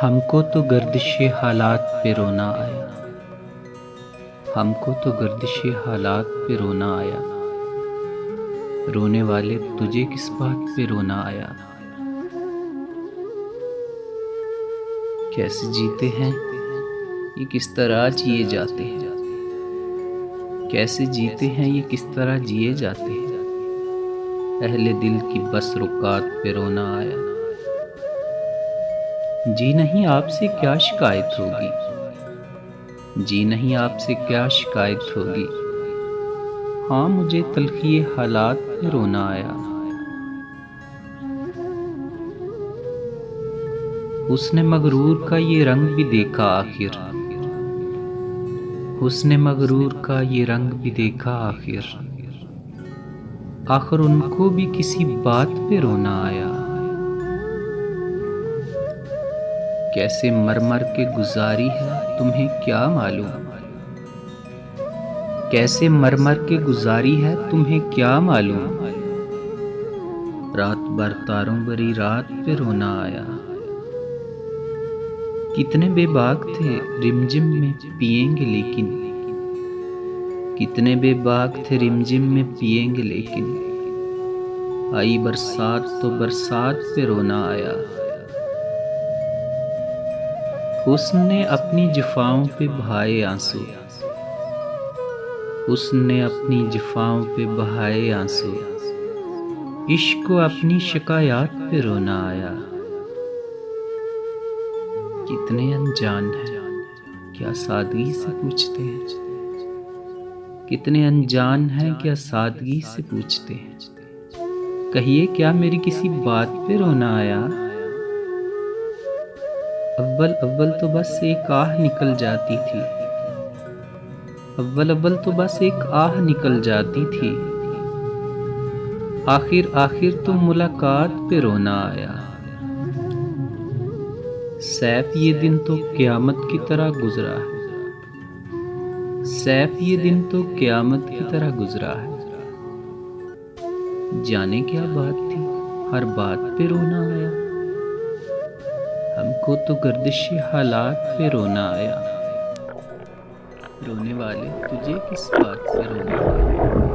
हमको तो गर्दिशे हालात पे रोना आया। हमको तो गर्दिशे हालात पे रोना आया। रोने वाले तुझे किस बात पे रोना आया। कैसे जीते हैं ये किस तरह जिए जाते हैं। कैसे जीते हैं ये किस तरह जिए जाते हैं। अहले दिल की बस रुकात पे रोना आया। जी नहीं आपसे क्या शिकायत होगी। जी नहीं आपसे क्या शिकायत होगी। हाँ मुझे तलखी हालात पे रोना आया। हुस्न मगरूर का ये रंग भी देखा आखिर। हुस्न मगरूर का ये रंग भी देखा आखिर। आखिर उनको भी किसी बात पे रोना आया। कैसे मर मर के गुजारी है तुम्हें क्या मालूम। कैसे मर मर के गुजारी है तुम्हें क्या मालूम। रात भर तारों भरी रात पे रोना आया। कितने बेबाक थे रिमझिम में पिएंगे लेकिन। कितने बेबाक थे रिमझिम में पिएंगे लेकिन। आई बरसात तो बरसात पे रोना आया। हुस्न ने अपनी जिफाओं पे बहाए आंसू। हुस्न ने अपनी जिफाओं पे बहाए आंसू। इश्क को अपनी शिकायत पे रोना आया। कितने अनजान हैं क्या सादगी से पूछते हैं। कितने अनजान हैं क्या सादगी से पूछते हैं। कहिए क्या मेरी किसी बात पे रोना आया। अव्वल अव्वल तो बस एक आह निकल जाती थी। अव्वल अव्वल तो बस एक आह निकल जाती थी। आखिर आखिर तो मुलाकात पे रोना आया। सैफ ये दिन तो क़यामत की तरह गुजरा है। सैफ ये दिन तो क़यामत की तरह गुजरा है। जाने क्या बात थी हर बात पे रोना आया। हमको तो गर्दिशे हालात पे रोना आया। रोने वाले तुझे किस बात पे रोना आया।